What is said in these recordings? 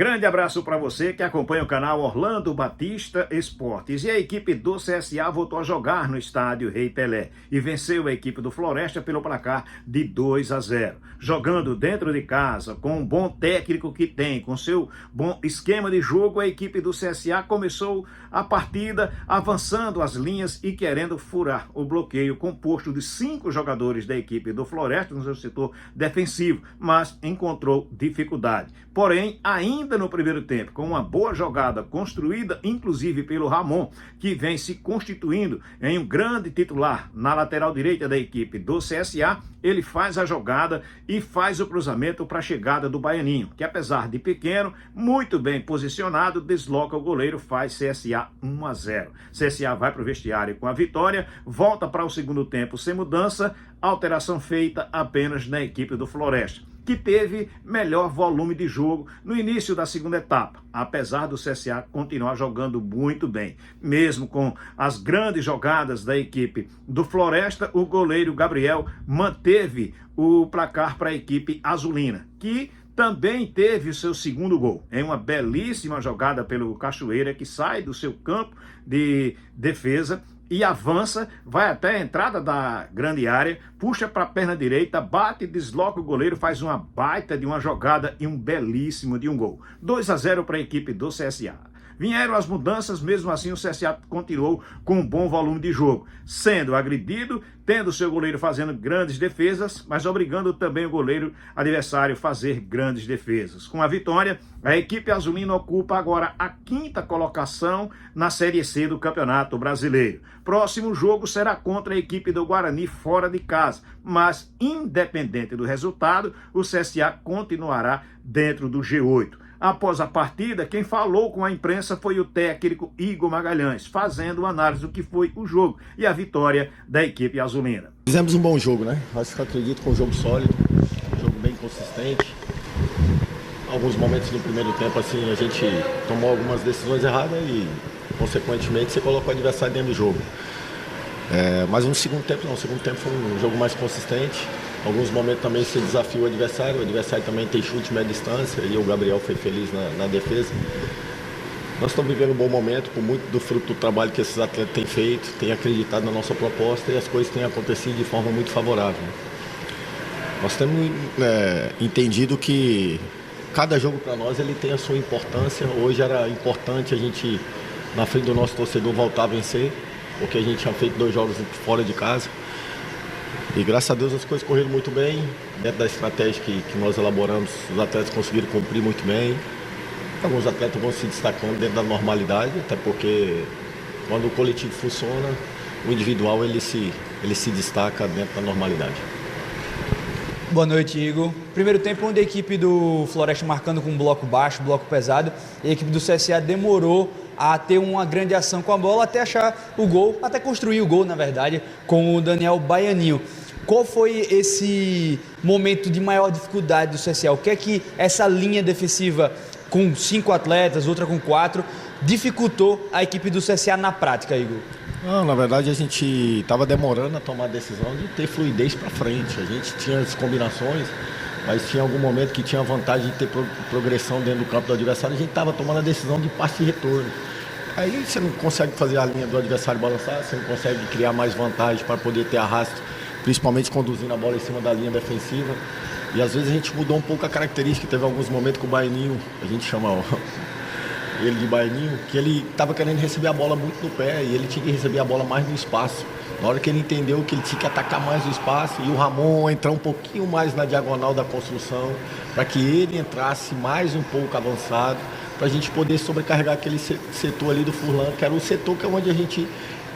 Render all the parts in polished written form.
Grande abraço para você que acompanha o canal Orlando Batista Esportes. E a equipe do CSA voltou a jogar no estádio Rei Pelé e venceu a equipe do Floresta pelo placar de 2-0. Jogando dentro de casa, com um bom técnico que tem, com seu bom esquema de jogo, a equipe do CSA começou a partida avançando as linhas e querendo furar o bloqueio composto de 5 jogadores da equipe do Floresta no seu setor defensivo, mas encontrou dificuldade. Porém, ainda no primeiro tempo, com uma boa jogada construída inclusive pelo Ramon, que vem se constituindo em um grande titular na lateral direita da equipe do CSA, ele faz a jogada e faz o cruzamento para a chegada do Baianinho, que apesar de pequeno, muito bem posicionado, desloca o goleiro, faz CSA 1-0. CSA vai para o vestiário com a vitória, volta para o segundo tempo sem mudança, alteração feita apenas na equipe do Floresta, que teve melhor volume de jogo no início da segunda etapa, apesar do CSA continuar jogando muito bem. Mesmo com as grandes jogadas da equipe do Floresta, o goleiro Gabriel manteve o placar para a equipe azulina, que também teve o seu segundo gol, em uma belíssima jogada pelo Cachoeira, que sai do seu campo de defesa e avança, vai até a entrada da grande área, puxa para a perna direita, bate, desloca o goleiro, faz uma baita de uma jogada e um belíssimo de um gol. 2-0 para a equipe do CSA. Vieram as mudanças, mesmo assim o CSA continuou com um bom volume de jogo, sendo agredido, tendo seu goleiro fazendo grandes defesas, mas obrigando também o goleiro adversário a fazer grandes defesas. Com a vitória, a equipe azulina ocupa agora a 5ª colocação na Série C do Campeonato Brasileiro. Próximo jogo será contra a equipe do Guarani fora de casa, mas independente do resultado, o CSA continuará dentro do G8. Após a partida, quem falou com a imprensa foi o técnico Igor Magalhães, fazendo uma análise do que foi o jogo e a vitória da equipe azulina. Fizemos um bom jogo, né? Acho que acredito com um jogo sólido, um jogo bem consistente. Alguns momentos no primeiro tempo, assim, a gente tomou algumas decisões erradas e, consequentemente, você coloca o adversário dentro do jogo. Mas no segundo tempo não, o segundo tempo foi um jogo mais consistente. Alguns momentos também você desafia o adversário também tem chute média distância e o Gabriel foi feliz na defesa. Nós estamos vivendo um bom momento, por muito do fruto do trabalho que esses atletas têm feito, têm acreditado na nossa proposta e as coisas têm acontecido de forma muito favorável. Nós temos entendido que cada jogo para nós ele tem a sua importância. Hoje era importante a gente, na frente do nosso torcedor, voltar a vencer, porque a gente tinha feito 2 jogos fora de casa. E graças a Deus as coisas correram muito bem, dentro da estratégia que nós elaboramos, os atletas conseguiram cumprir muito bem. Alguns atletas vão se destacando dentro da normalidade, até porque quando o coletivo funciona, o individual ele se destaca dentro da normalidade. Boa noite, Igor. Primeiro tempo onde a equipe do Floresta marcando com um bloco baixo, bloco pesado, e a equipe do CSA demorou a ter uma grande ação com a bola até achar o gol, até construir o gol, na verdade, com o Daniel Baianinho. Qual foi esse momento de maior dificuldade do CSA? O que é que essa linha defensiva com 5 atletas, outra com 4, dificultou a equipe do CSA na prática, Igor? Não, na verdade a gente estava demorando a tomar a decisão de ter fluidez para frente. A gente tinha as combinações, mas tinha algum momento que tinha vantagem de ter progressão dentro do campo do adversário. A gente estava tomando a decisão de passe e retorno. Aí você não consegue fazer a linha do adversário balançar, você não consegue criar mais vantagem para poder ter arrasto, principalmente conduzindo a bola em cima da linha defensiva. E às vezes a gente mudou um pouco a característica. Teve alguns momentos que o Baianinho, a gente chama ele de Baianinho, que ele estava querendo receber a bola muito no pé e ele tinha que receber a bola mais no espaço. Na hora que ele entendeu que ele tinha que atacar mais o espaço e o Ramon entrar um pouquinho mais na diagonal da construção, para que ele entrasse mais um pouco avançado, para a gente poder sobrecarregar aquele setor ali do Furlan, que era o setor que é onde a gente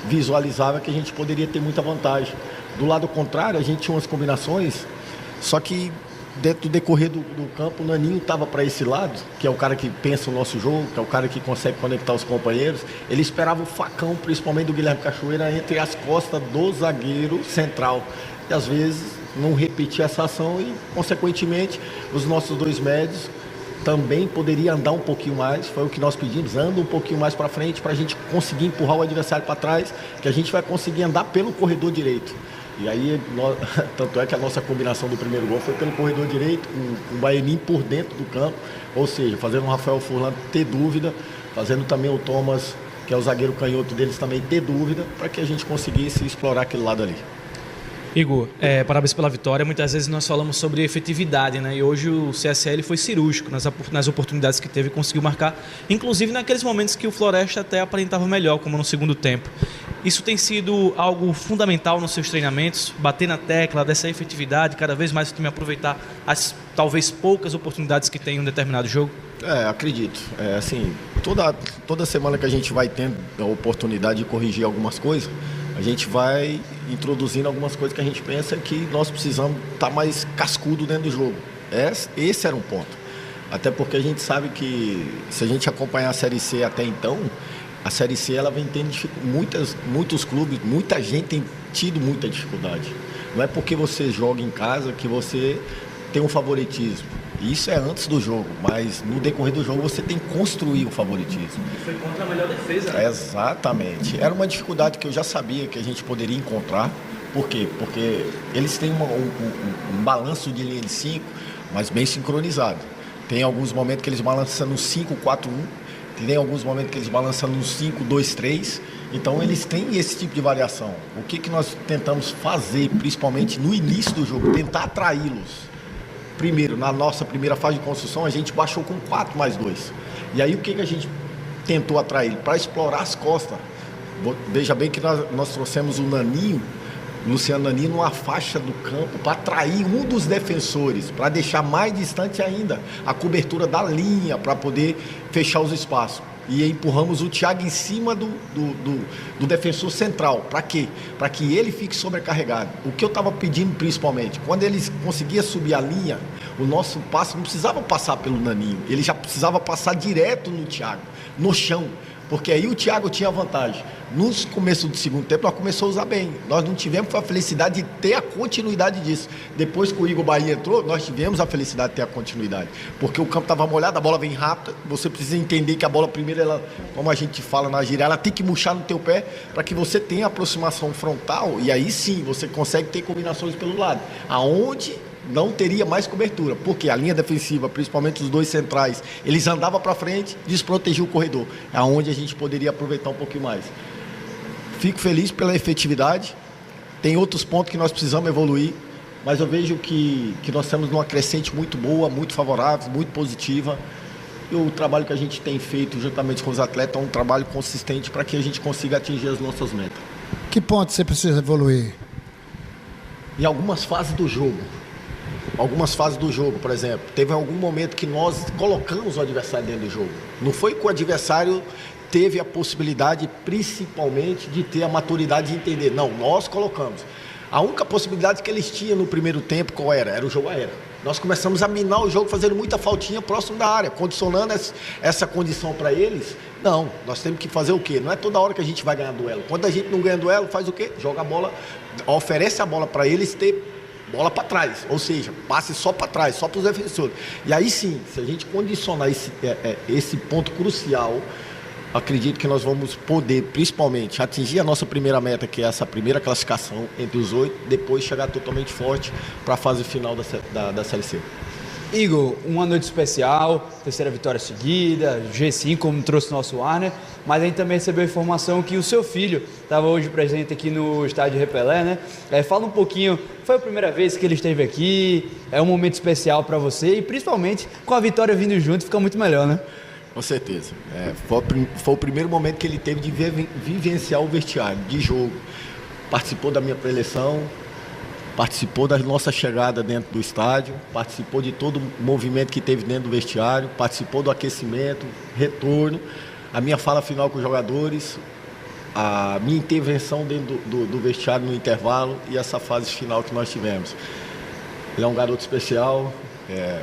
visualizava que a gente poderia ter muita vantagem. Do lado contrário, a gente tinha umas combinações, só que dentro do decorrer do campo, o Naninho estava para esse lado, que é o cara que pensa o nosso jogo, que é o cara que consegue conectar os companheiros. Ele esperava o facão, principalmente do Guilherme Cachoeira, entre as costas do zagueiro central. E às vezes não repetia essa ação e, consequentemente, os nossos 2 médios também poderiam andar um pouquinho mais. Foi o que nós pedimos, anda um pouquinho mais para frente para a gente conseguir empurrar o adversário para trás, que a gente vai conseguir andar pelo corredor direito. E aí, tanto é que a nossa combinação do primeiro gol foi pelo corredor direito, com o Baianinho por dentro do campo, ou seja, fazendo o Rafael Furlan ter dúvida, fazendo também o Thomas, que é o zagueiro canhoto deles, também ter dúvida, para que a gente conseguisse explorar aquele lado ali. Igor, parabéns pela vitória. Muitas vezes nós falamos sobre efetividade, né? E hoje o CSL foi cirúrgico nas oportunidades que teve e conseguiu marcar, inclusive naqueles momentos que o Floresta até aparentava melhor, como no segundo tempo. Isso tem sido algo fundamental nos seus treinamentos, bater na tecla dessa efetividade, cada vez mais o time aproveitar as talvez poucas oportunidades que tem em um determinado jogo? Acredito. Assim, toda semana que a gente vai tendo a oportunidade de corrigir algumas coisas, a gente vai introduzindo algumas coisas que a gente pensa que nós precisamos estar mais cascudo dentro do jogo. Esse era um ponto. Até porque a gente sabe que, se a gente acompanhar a Série C até então, a Série C ela vem tendo muitos clubes, muita gente tem tido muita dificuldade. Não é porque você joga em casa que você tem um favoritismo. Isso é antes do jogo, mas no decorrer do jogo você tem que construir o favoritismo. E foi contra a melhor defesa, né? Exatamente. Era uma dificuldade que eu já sabia que a gente poderia encontrar. Por quê? Porque eles têm um balanço de linha de 5, mas bem sincronizado. Tem alguns momentos que eles balançam no 5-4-1, tem alguns momentos que eles balançam no 5-2-3. Então eles têm esse tipo de variação. O que nós tentamos fazer, principalmente no início do jogo, tentar atraí-los. Primeiro, na nossa primeira fase de construção, a gente baixou com 4+2. E aí o que a gente tentou atrair? Para explorar as costas. Veja bem que nós trouxemos o Naninho, Luciano Naninho, numa faixa do campo para atrair um dos defensores, para deixar mais distante ainda a cobertura da linha, para poder fechar os espaços. E empurramos o Thiago em cima do defensor central. Para quê? Para que ele fique sobrecarregado. O que eu estava pedindo principalmente, quando eles conseguiam subir a linha, o nosso passe não precisava passar pelo Naninho, ele já precisava passar direto no Thiago, no chão. Porque aí o Thiago tinha vantagem. No começo do segundo tempo, nós começamos a usar bem. Nós não tivemos a felicidade de ter a continuidade disso. Depois que o Igor Bahia entrou, nós tivemos a felicidade de ter a continuidade. Porque o campo estava molhado, a bola vem rápida. Você precisa entender que a bola primeiro, ela, como a gente fala na gíria, ela tem que murchar no teu pé para que você tenha aproximação frontal. E aí sim, você consegue ter combinações pelo lado. Aonde não teria mais cobertura, porque a linha defensiva, principalmente os dois centrais, eles andavam para frente, desprotegiam o corredor. É onde a gente poderia aproveitar um pouquinho mais. Fico feliz pela efetividade. Tem outros pontos que nós precisamos evoluir, mas eu vejo que nós estamos numa crescente muito boa, muito favorável, muito positiva. E o trabalho que a gente tem feito juntamente com os atletas é um trabalho consistente para que a gente consiga atingir as nossas metas. Que ponto você precisa evoluir? Em algumas fases do jogo. Por exemplo, teve algum momento que nós colocamos o adversário dentro do jogo. Não foi que o adversário teve a possibilidade, principalmente, de ter a maturidade de entender. Não, nós colocamos. A única possibilidade que eles tinham no primeiro tempo, qual era? Era o jogo aéreo. Nós começamos a minar o jogo, fazendo muita faltinha próximo da área, condicionando essa condição para eles. Não, nós temos que fazer o quê? Não é toda hora que a gente vai ganhar duelo. Quando a gente não ganha duelo, faz o quê? Joga a bola, oferece a bola para eles ter bola para trás, ou seja, passe só para trás, só para os defensores. E aí sim, se a gente condicionar esse ponto crucial, acredito que nós vamos poder, principalmente, atingir a nossa primeira meta, que é essa primeira classificação entre os 8, depois chegar totalmente forte para a fase final da Série C. Igor, uma noite especial, terceira vitória seguida, G5, como trouxe o nosso Warner, mas a gente também recebeu a informação que o seu filho estava hoje presente aqui no estádio Repelé, né? Fala um pouquinho, foi a primeira vez que ele esteve aqui, é um momento especial para você e principalmente com a vitória vindo junto fica muito melhor, né? Com certeza. Foi o primeiro momento que ele teve de vivenciar o vestiário, de jogo. Participou da minha preleção, participou da nossa chegada dentro do estádio, participou de todo o movimento que teve dentro do vestiário, participou do aquecimento, retorno, a minha fala final com os jogadores, a minha intervenção dentro do vestiário no intervalo e essa fase final que nós tivemos. Ele é um garoto especial.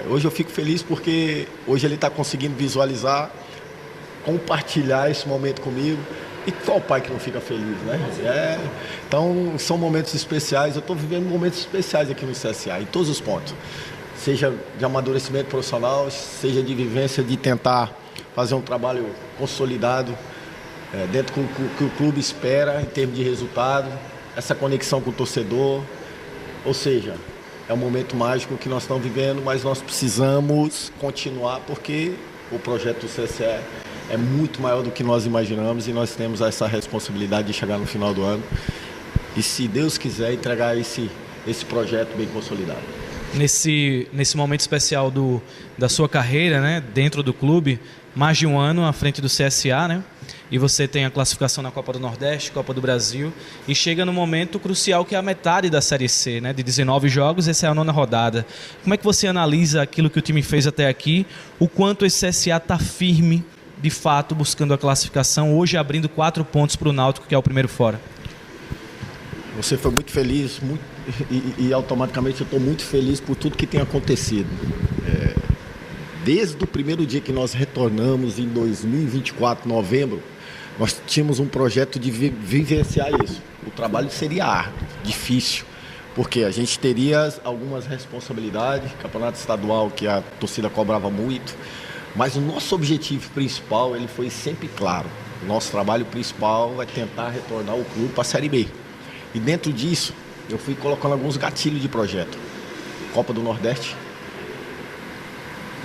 Hoje eu fico feliz porque hoje ele está conseguindo visualizar, compartilhar esse momento comigo. E qual pai que não fica feliz, né? Então, são momentos especiais. Eu estou vivendo momentos especiais aqui no CSA, em todos os pontos. Seja de amadurecimento profissional, seja de vivência, de tentar fazer um trabalho consolidado, dentro do que o clube espera em termos de resultado. essa conexão com o torcedor. Ou seja, é um momento mágico que nós estamos vivendo, mas nós precisamos continuar porque o projeto do CSE é muito maior do que nós imaginamos e nós temos essa responsabilidade de chegar no final do ano e, se Deus quiser, entregar esse projeto bem consolidado. Nesse momento especial da sua carreira, né, dentro do clube, mais de um ano à frente do CSA, né, e você tem a classificação na Copa do Nordeste, Copa do Brasil, e chega no momento crucial que é a metade da Série C, né, de 19 jogos, essa é a 9ª rodada. Como é que você analisa aquilo que o time fez até aqui, o quanto esse CSA está firme, de fato, buscando a classificação, hoje abrindo 4 pontos para o Náutico, que é o primeiro fora? Você foi muito feliz e automaticamente eu estou muito feliz por tudo que tem acontecido. Desde o primeiro dia que nós retornamos em 2024, novembro, nós tínhamos um projeto de vivenciar isso. O trabalho seria árduo, difícil, porque a gente teria algumas responsabilidades, campeonato estadual que a torcida cobrava muito, mas o nosso objetivo principal ele foi sempre claro. O nosso trabalho principal é tentar retornar o clube para a Série B. E dentro disso, eu fui colocando alguns gatilhos de projeto. Copa do Nordeste.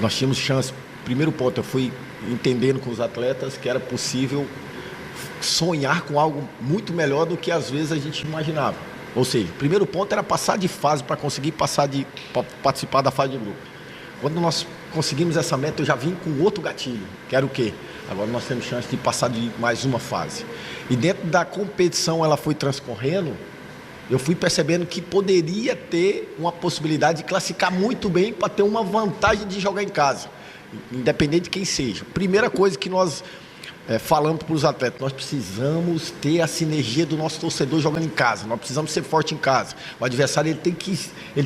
Nós tínhamos chance. Primeiro ponto, eu fui entendendo com os atletas que era possível sonhar com algo muito melhor do que às vezes a gente imaginava. Ou seja, o primeiro ponto era passar de fase para conseguir participar da fase de grupo. Quando nós conseguimos essa meta, eu já vim com outro gatilho, que era o quê? Agora nós temos chance de passar de mais uma fase. E dentro da competição, ela foi transcorrendo, eu fui percebendo que poderia ter uma possibilidade de classificar muito bem para ter uma vantagem de jogar em casa, independente de quem seja. Primeira coisa que nós falamos para os atletas, nós precisamos ter a sinergia do nosso torcedor jogando em casa, nós precisamos ser forte em casa. O adversário ele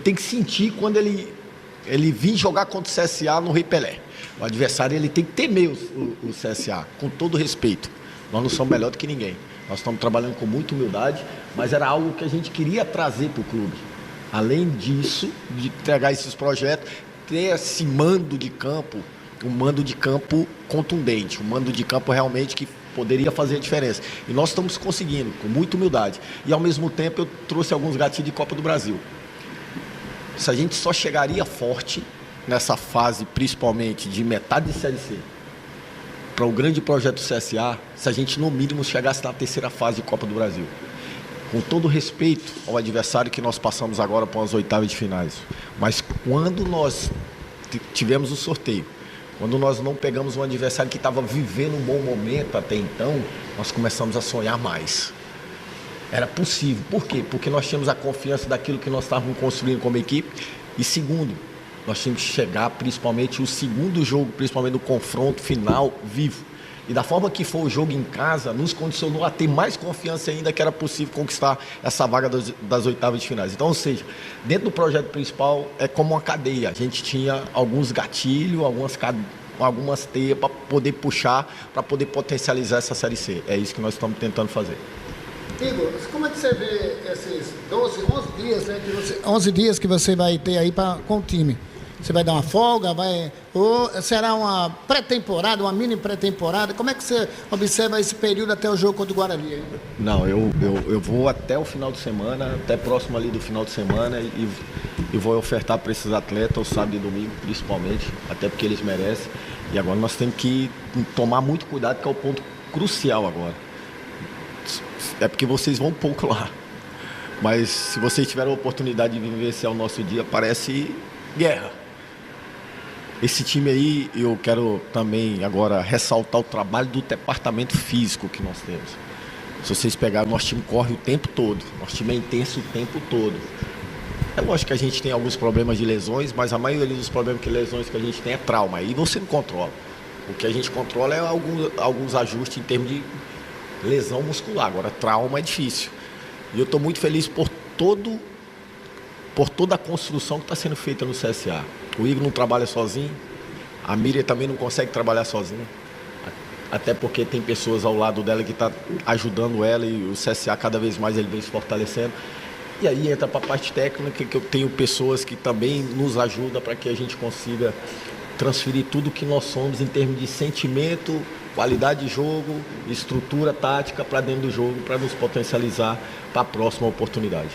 tem que sentir quando ele vir jogar contra o CSA no Rei Pelé. O adversário ele tem que temer o CSA, com todo respeito. Nós não somos melhor do que ninguém. Nós estamos trabalhando com muita humildade, mas era algo que a gente queria trazer para o clube. Além disso, de entregar esses projetos, ter esse mando de campo, um mando de campo contundente, um mando de campo realmente que poderia fazer a diferença. E nós estamos conseguindo, com muita humildade. E ao mesmo tempo eu trouxe alguns gatilhos de Copa do Brasil. Se a gente só chegaria forte nessa fase, principalmente de metade de Série C, para o grande projeto do CSA, se a gente no mínimo chegasse na terceira fase de Copa do Brasil. Com todo respeito ao adversário que nós passamos agora para as oitavas de finais. Mas quando nós tivemos o sorteio, quando nós não pegamos um adversário que estava vivendo um bom momento até então, nós começamos a sonhar mais. Era possível. Por quê? Porque nós tínhamos a confiança daquilo que nós estávamos construindo como equipe. E segundo, nós tínhamos que chegar principalmente o segundo jogo, principalmente no confronto final, vivo. E da forma que foi o jogo em casa, nos condicionou a ter mais confiança ainda que era possível conquistar essa vaga das oitavas de finais. Então, ou seja, dentro do projeto principal é como uma cadeia. A gente tinha alguns gatilhos, algumas teias para poder puxar, para poder potencializar essa Série C. É isso que nós estamos tentando fazer. Igor, como é que você vê esses 11 dias, né, 11 dias que você vai ter aí com o time? Você vai dar uma folga? Ou será uma pré-temporada, uma mini pré-temporada? Como é que você observa esse período até o jogo contra o Guarani? Hein? Não, eu vou até o final de semana, até próximo ali do final de semana e vou ofertar para esses atletas o sábado e domingo, principalmente, até porque eles merecem. E agora nós temos que tomar muito cuidado, que é o ponto crucial agora. É porque vocês vão pouco lá. Mas se vocês tiverem a oportunidade de vivenciar o nosso dia, parece guerra. Esse time aí, eu quero também agora ressaltar o trabalho do departamento físico que nós temos. Se vocês pegarem, nosso time corre o tempo todo, nosso time é intenso o tempo todo. É lógico que a gente tem alguns problemas de lesões, mas a maioria dos problemas de lesões que a gente tem é trauma, aí você não controla. O que a gente controla é alguns ajustes em termos de lesão muscular, agora trauma é difícil. E eu estou muito feliz por toda a construção que está sendo feita no CSA. O Igor não trabalha sozinho, a Miriam também não consegue trabalhar sozinha, até porque tem pessoas ao lado dela que estão ajudando ela e o CSA cada vez mais ele vem se fortalecendo. E aí entra para a parte técnica, que eu tenho pessoas que também nos ajudam para que a gente consiga transferir tudo que nós somos em termos de sentimento, qualidade de jogo, estrutura tática para dentro do jogo, para nos potencializar para a próxima oportunidade.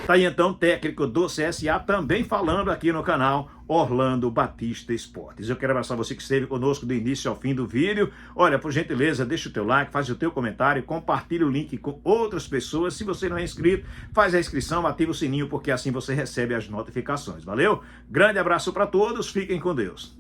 Tá aí então o técnico do CSA também falando aqui no canal Orlando Batista Esportes. Eu quero abraçar você que esteve conosco do início ao fim do vídeo. Olha, por gentileza, deixa o teu like, faz o teu comentário, compartilha o link com outras pessoas. Se você não é inscrito, faz a inscrição, ativa o sininho, porque assim você recebe as notificações. Valeu? Grande abraço para todos, fiquem com Deus.